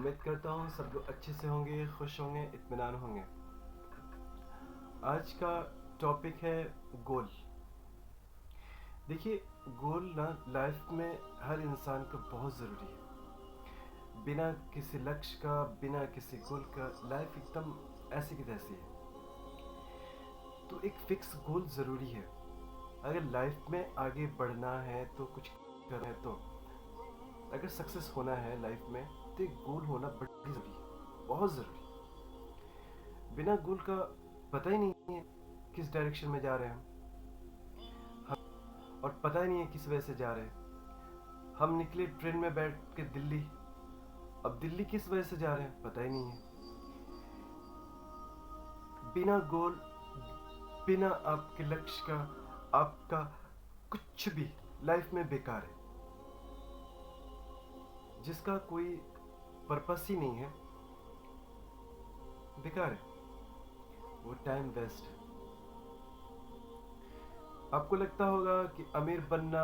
उम्मीद करता हूँ सब लोग अच्छे से होंगे, खुश होंगे, इत्मीनान होंगे। आज का टॉपिक है गोल। देखिए, गोल ना लाइफ में हर इंसान को बहुत ज़रूरी है। बिना किसी लक्ष्य का, बिना किसी गोल का लाइफ एकदम ऐसी की तैसी है। तो एक फिक्स गोल ज़रूरी है। अगर लाइफ में आगे बढ़ना है तो कुछ करना है, तो अगर सक्सेस होना है लाइफ में तो एक गोल होना बड़ी ज़रूरी है, बहुत ज़रूरी। बिना गोल का पता ही नहीं है किस डायरेक्शन में जा रहे हैं हम, और पता ही नहीं है किस वजह से जा रहे हैं। हम निकले ट्रेन में बैठ के दिल्ली, अब दिल्ली किस वजह से जा रहे हैं पता ही नहीं है। बिना गोल, बिना आपके लक्ष्य का, आपका कुछ भी लाइफ में बेकार है। जिसका कोई पर्पस ही नहीं है, बेकार है, वो टाइम वेस्ट है। आपको लगता होगा कि अमीर बनना,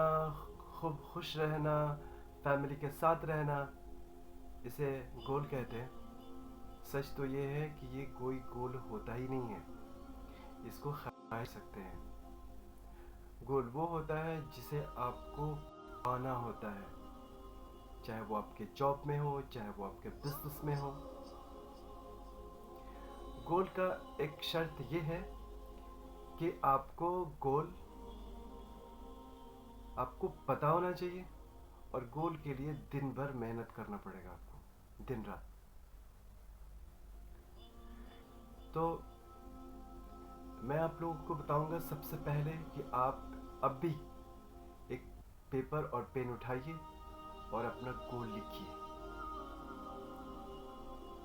खूब खुश रहना, फैमिली के साथ रहना, इसे गोल कहते हैं। सच तो ये है कि ये कोई गोल होता ही नहीं है, इसको ख्वाहिश सकते हैं। गोल वो होता है जिसे आपको पाना होता है, चाहे वो आपके जॉब में हो, चाहे वो आपके बिजनेस में हो। गोल का एक शर्त ये है कि आपको पता होना चाहिए, और गोल के लिए दिन भर मेहनत करना पड़ेगा आपको, दिन रात। तो मैं आप लोगों को बताऊंगा सबसे पहले कि आप अब भी एक पेपर और पेन उठाइए और अपना गोल लिखिए।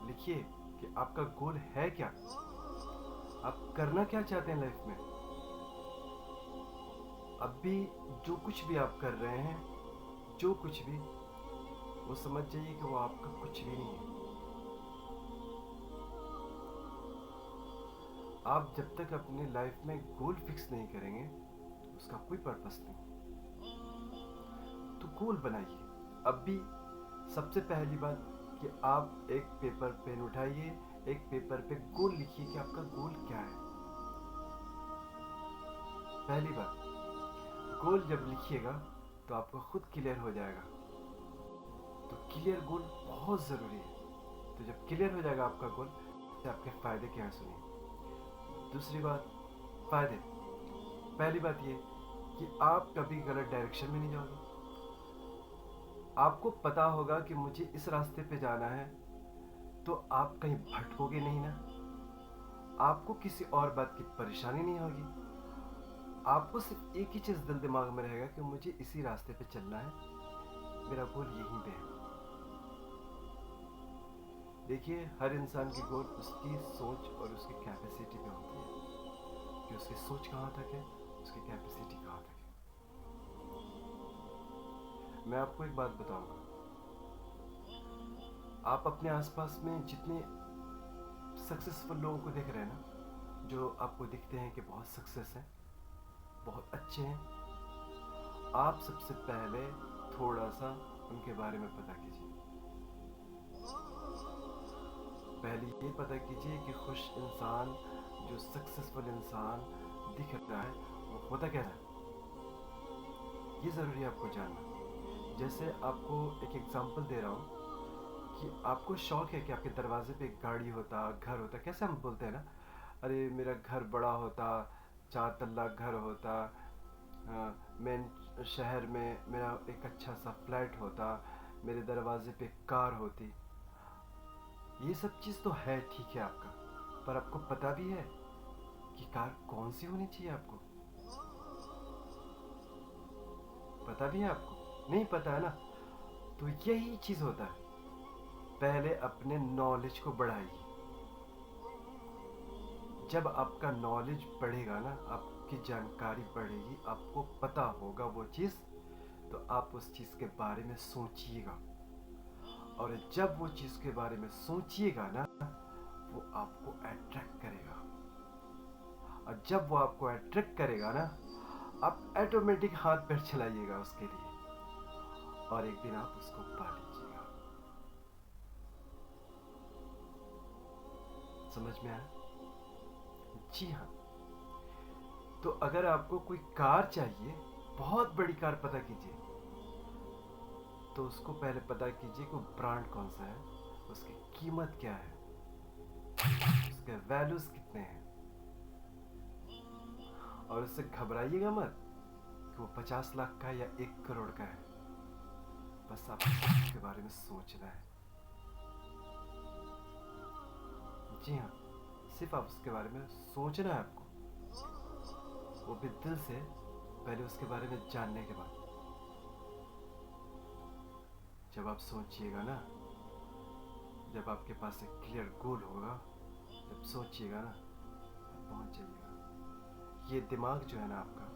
लिखिए कि आपका गोल है क्या, आप करना क्या चाहते हैं लाइफ में। अब भी जो कुछ भी आप कर रहे हैं, जो कुछ भी, वो समझ जाइए कि वो आपका कुछ भी नहीं है। आप जब तक अपनी लाइफ में गोल फिक्स नहीं करेंगे, उसका कोई पर्पस नहीं। तो गोल बनाइए अब भी। सबसे पहली बात कि आप एक पेपर पेन उठाइए, एक पेपर पे गोल लिखिए कि आपका गोल क्या है। पहली बात, गोल जब लिखिएगा तो आपको खुद क्लियर हो जाएगा। तो क्लियर गोल बहुत ज़रूरी है। तो जब क्लियर हो जाएगा आपका गोल, तो आपके फ़ायदे क्या है सुनिए। दूसरी बात, फ़ायदे। पहली बात ये कि आप कभी गलत डायरेक्शन में नहीं जाओगे। आपको पता होगा कि मुझे इस रास्ते पे जाना है, तो आप कहीं भटकोगे नहीं ना। आपको किसी और बात की परेशानी नहीं होगी। आपको सिर्फ एक ही चीज़ दिल दिमाग में रहेगा कि मुझे इसी रास्ते पे चलना है, मेरा गोल यहीं पे है। देखिए, हर इंसान की गोल उसकी सोच और उसकी कैपेसिटी पे होती है कि उसकी सोच कहाँ तक है, उसकी कैपेसिटी कहाँ तक है। मैं आपको एक बात बताऊंगा, आप अपने आसपास में जितने सक्सेसफुल लोगों को देख रहे हैं ना, जो आपको दिखते हैं कि बहुत सक्सेस हैं, बहुत अच्छे हैं, आप सबसे पहले थोड़ा सा उनके बारे में पता कीजिए। पहले ये पता कीजिए कि खुश इंसान, जो सक्सेसफुल इंसान दिख रहा है, वो होता कैसा है। ये ज़रूरी है आपको जानना। जैसे आपको एक एग्जांपल दे रहा हूँ कि आपको शौक है कि आपके दरवाजे पे एक गाड़ी होता, घर होता। कैसे हम बोलते हैं ना, अरे मेरा घर बड़ा होता, 4 तल्ला घर होता, मेन शहर में मेरा एक अच्छा सा फ्लैट होता, मेरे दरवाजे पे कार होती। ये सब चीज़ तो है, ठीक है आपका, पर आपको पता भी है कि कार कौन सी होनी चाहिए। आपको पता भी है? आपको नहीं पता है ना। तो यही चीज़ होता है, पहले अपने नॉलेज को बढ़ाइए। जब आपका नॉलेज बढ़ेगा ना, आपकी जानकारी बढ़ेगी, आपको पता होगा वो चीज़, तो आप उस चीज़ के बारे में सोचिएगा। और जब वो चीज़ के बारे में सोचिएगा ना, वो आपको अट्रैक्ट करेगा। और जब वो आपको अट्रैक्ट करेगा ना, आप ऑटोमेटिक हाथ पैर चलाइएगा उसके लिए, और एक दिन आप उसको पा लीजिएगा। समझ में आया? जी हाँ। तो अगर आपको कोई कार चाहिए, बहुत बड़ी कार, पता कीजिए, तो उसको पहले पता कीजिए कि ब्रांड कौन सा है, उसकी कीमत क्या है, उसके वैल्यूज कितने हैं। और उससे घबराइएगा मत कि वो 50 लाख का है या 1 करोड़ का है। बस आपको उसके बारे में सोचना है। जी हाँ, सिर्फ आप उसके बारे में सोचना है आपको, वो भी दिल से, पहले उसके बारे में जानने के बाद। जब आप सोचिएगा ना, जब आपके पास एक क्लियर गोल होगा, जब सोचिएगा ना, आप पहुंच जाइएगा। ये दिमाग जो है ना आपका,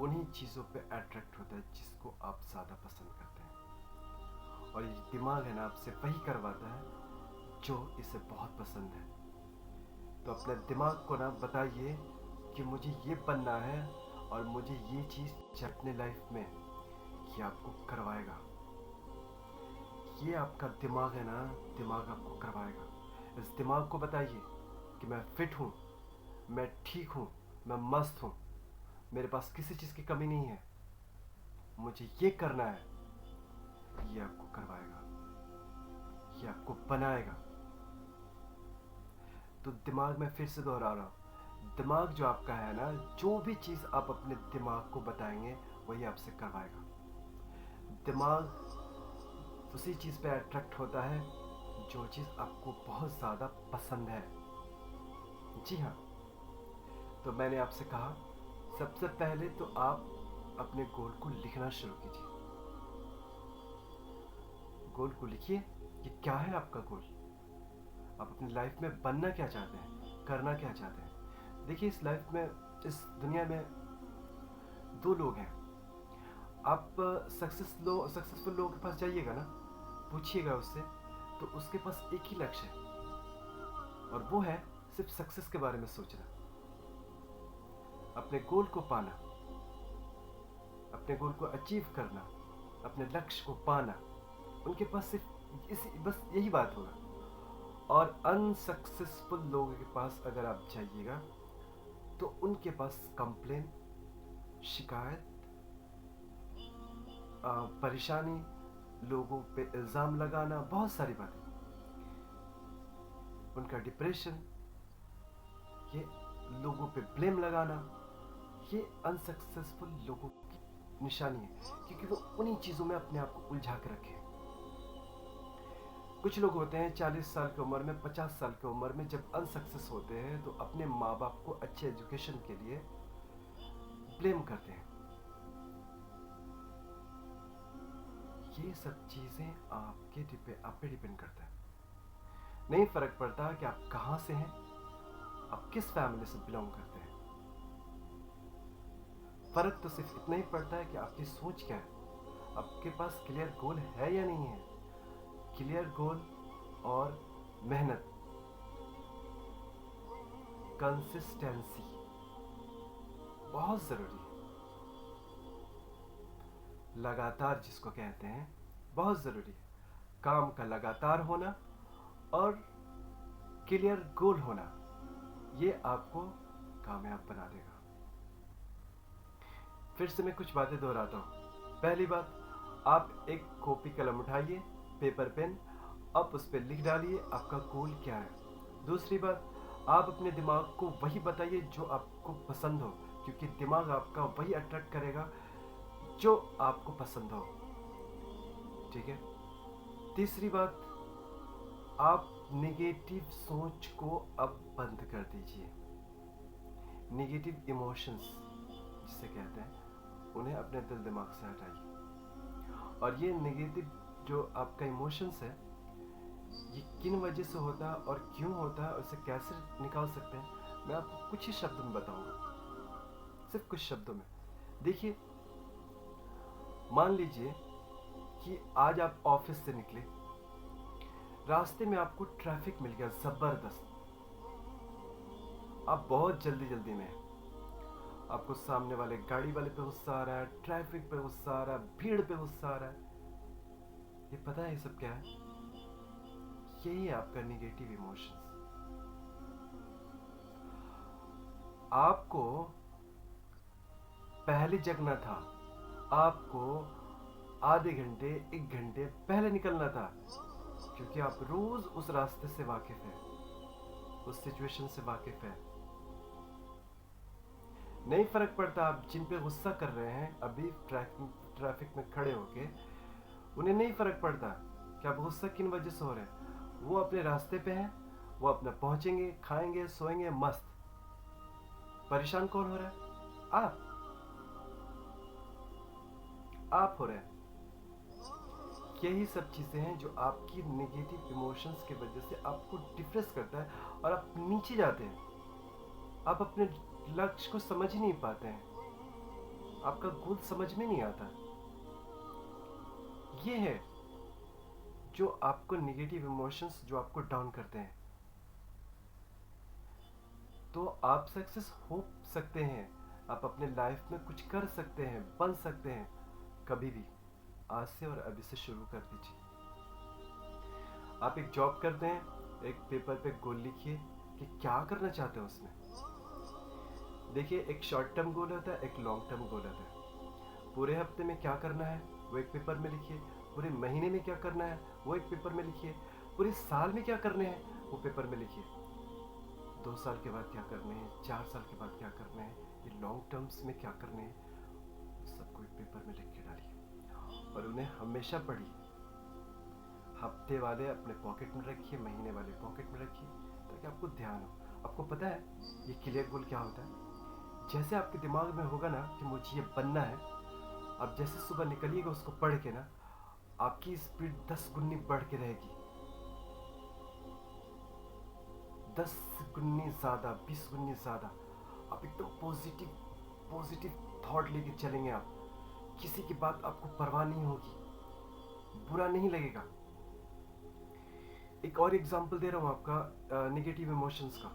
उन्हीं चीज़ों पे अट्रैक्ट होता है जिसको आप ज़्यादा पसंद करते हैं। और ये दिमाग है ना, आपसे वही करवाता है जो इसे बहुत पसंद है। तो अपने दिमाग को ना बताइए कि मुझे ये बनना है और मुझे ये चीज़ अपने लाइफ में, ये आपको करवाएगा। ये आपका दिमाग है ना, दिमाग आपको करवाएगा। इस दिमाग को बताइए कि मैं फिट हूँ, मैं ठीक हूँ, मैं मस्त हूँ, मेरे पास किसी चीज़ की कमी नहीं है, मुझे ये करना है। ये आपको करवाएगा, ये आपको बनाएगा। तो दिमाग में फिर से दोहरा रहा हूँ, दिमाग जो आपका है ना, जो भी चीज़ आप अपने दिमाग को बताएंगे वही आपसे करवाएगा। दिमाग उसी चीज़ पे अट्रैक्ट होता है जो चीज़ आपको बहुत ज़्यादा पसंद है। जी हाँ। तो मैंने आपसे कहा, सबसे पहले तो आप अपने गोल को लिखना शुरू कीजिए। गोल को लिखिए कि क्या है आपका गोल, आप अपनी लाइफ में बनना क्या चाहते हैं, करना क्या चाहते हैं। देखिए, इस लाइफ में, इस दुनिया में 2 लोग हैं। आप सक्सेसफुल लोगों के पास जाइएगा ना, पूछिएगा उससे, तो उसके पास एक ही लक्ष्य है, और वो है सिर्फ सक्सेस के बारे में सोचना, अपने गोल को पाना, अपने गोल को अचीव करना, अपने लक्ष्य को पाना। उनके पास सिर्फ बस यही बात होगा। और अनसक्सेसफुल लोगों के पास अगर आप जाइएगा तो उनके पास कंप्लेन, शिकायत, परेशानी, लोगों पे इल्ज़ाम लगाना, बहुत सारी बातें, उनका डिप्रेशन, ये लोगों पे ब्लेम लगाना, ये अनसक्सेसफुल लोगों की निशानी है, क्योंकि वो उन्हीं चीज़ों में अपने आप को उलझा के रखे। कुछ लोग होते हैं 40 साल की उम्र में, 50 साल की उम्र में जब अनसक्सेस होते हैं तो अपने माँ बाप को अच्छे एजुकेशन के लिए ब्लेम करते हैं। ये सब चीज़ें आप पे डिपेंड करता है। नहीं फर्क पड़ता कि आप कहाँ से हैं, आप किस फैमिली से बिलोंग करते हैं। फर्क तो सिर्फ इतना ही पड़ता है कि आपकी सोच क्या है, आपके पास क्लियर गोल है या नहीं है। क्लियर गोल और मेहनत, कंसिस्टेंसी बहुत ज़रूरी है। लगातार जिसको कहते हैं, बहुत ज़रूरी है। काम का लगातार होना और क्लियर गोल होना, ये आपको कामयाब बना देगा। फिर से मैं कुछ बातें दोहराता हूँ। पहली बात, आप एक कॉपी कलम उठाइए, पेपर पेन, आप उस पर लिख डालिए आपका गोल क्या है। दूसरी बात, आप अपने दिमाग को वही बताइए जो आपको पसंद हो, क्योंकि दिमाग आपका वही अट्रैक्ट करेगा जो आपको पसंद हो। ठीक है। तीसरी बात, आप नेगेटिव सोच को अब बंद कर दीजिए। नेगेटिव इमोशंस जिसे कहते हैं, उन्हें अपने दिल दिमाग से हटाइए। और ये नेगेटिव जो आपका इमोशंस है, ये किन वजह से होता है और क्यों होता है और इसे कैसे निकाल सकते हैं, मैं आपको कुछ ही शब्दों में बताऊंगा, सिर्फ कुछ शब्दों में। देखिए, मान लीजिए कि आज आप ऑफिस से निकले, रास्ते में आपको ट्रैफिक मिल गया ज़बरदस्त, आप बहुत जल्दी में हैं, आपको सामने वाले गाड़ी वाले पे गुस्सा आ रहा है, ट्रैफिक पे गुस्सा आ रहा है, भीड़ पे गुस्सा आ रहा है। ये पता है ये सब क्या है? यही है आपका नेगेटिव इमोशंस। आपको पहले जगना था, आपको आधे घंटे 1 घंटे पहले निकलना था, क्योंकि आप रोज उस रास्ते से वाकिफ हैं, उस सिचुएशन से वाकिफ हैं। नहीं फर्क पड़ता आप जिन पे गुस्सा कर रहे हैं अभी ट्रैफिक में खड़े होके, उन्हें नहीं फर्क पड़ता कि आप गुस्सा किन वजह से हो रहे हैं। वो अपने रास्ते पे हैं, वो अपना पहुंचेंगे, खाएंगे, सोएंगे, मस्त। परेशान कौन हो रहा है? आप हो रहे हैं। यही सब चीजें हैं जो आपकी नेगेटिव इमोशंस की वजह से आपको डिप्रेस करता है और आप नीचे जाते हैं। आप अपने लक्ष्य को समझ ही नहीं पाते हैं, आपका गोल समझ में नहीं आता। ये है जो आपको नेगेटिव इमोशंस जो आपको डाउन करते हैं। तो आप सक्सेस हो सकते हैं, आप अपने लाइफ में कुछ कर सकते हैं, बन सकते हैं, कभी भी। आज से और अभी से शुरू कर दीजिए। आप एक जॉब करते हैं, एक पेपर पे गोल लिखिए कि क्या करना चाहते हैं उसमें। देखिए, एक शॉर्ट टर्म गोल होता है, एक लॉन्ग टर्म गोल होता है। पूरे हफ्ते में क्या करना है वो एक पेपर में लिखिए, पूरे महीने में क्या करना है वो एक पेपर में लिखिए, पूरे साल में क्या करने हैं वो पेपर में लिखिए। 2 साल के बाद क्या करने हैं, 4 साल के बाद क्या करने हैं, ये लॉन्ग टर्म्स में क्या करने हैं, सबको एक पेपर में लिख के डालिए और उन्हें हमेशा पढ़िए। हफ्ते वाले अपने पॉकेट में रखिए, महीने वाले पॉकेट में रखिए, ताकि आपको ध्यान हो। आपको पता है ये क्लियर गोल क्या होता है? जैसे आपके दिमाग में होगा ना कि मुझे ये बनना है, आप जैसे सुबह निकलिएगा उसको पढ़ के ना, आपकी स्पीड 10 गुनी बढ़ के रहेगी। 10 गुनी ज्यादा, 20 गुनी ज्यादा। आप एकदम पॉजिटिव पॉजिटिव थॉट लेके चलेंगे। आप किसी की बात आपको परवाह नहीं होगी, बुरा नहीं लगेगा। एक और एग्जांपल दे रहा हूं आपका नेगेटिव इमोशंस का।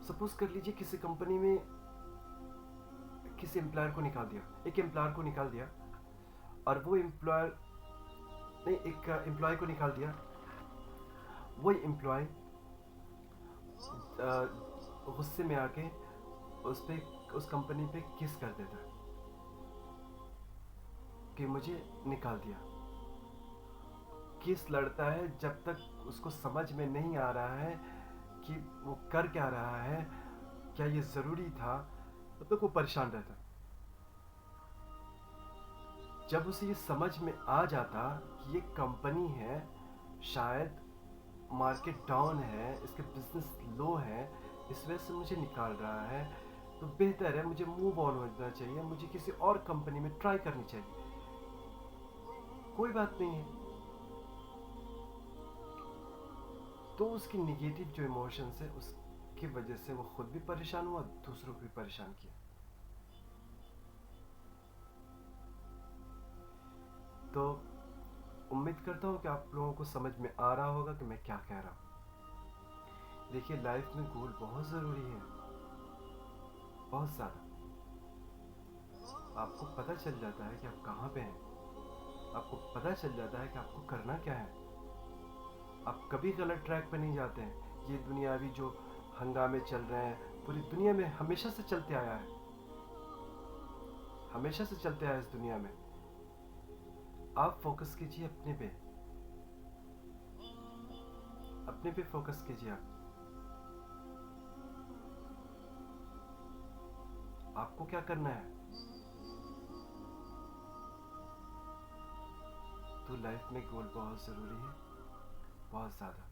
सपोज कर लीजिए किसी कंपनी में किसी एम्प्लॉयर को निकाल दिया, एक एम्प्लॉयर को निकाल दिया, और वो एम्प्लॉयर ने एक एम्प्लॉय को निकाल दिया। वो एम्प्लॉय गुस्से में आके उस कंपनी पे किस कर देता है कि मुझे निकाल दिया। केस लड़ता है जब तक उसको समझ में नहीं आ रहा है कि वो कर क्या रहा है, क्या ये जरूरी था, तब तक वो परेशान रहता। जब उसे ये समझ में आ जाता कि ये कंपनी है, शायद मार्केट डाउन है, इसके बिजनेस लो है, इस वजह से मुझे निकाल रहा है, तो बेहतर है मुझे मूव ऑन होना चाहिए, मुझे किसी और कंपनी में ट्राई करनी चाहिए। कोई बात नहीं है। तो उसकी निगेटिव जो इमोशंस है उसकी वजह से वो खुद भी परेशान हुआ, दूसरों को भी परेशान किया। तो उम्मीद करता हूँ कि आप लोगों को समझ में आ रहा होगा कि मैं क्या कह रहा हूँ। देखिए, लाइफ में गोल बहुत ज़रूरी है, बहुत ज़्यादा। आपको पता चल जाता है कि आप कहाँ पे हैं, आपको पता चल जाता है कि आपको करना क्या है। आप कभी गलत ट्रैक पे नहीं जाते हैं। ये दुनियावी जो हंगामे चल रहे हैं पूरी दुनिया में हमेशा से चलते आया है, हमेशा से चलते आया इस दुनिया में। आप फोकस कीजिए अपने पे फोकस कीजिए। आपको क्या करना है? तो लाइफ में गोल बहुत ज़रूरी है, बहुत ज़्यादा।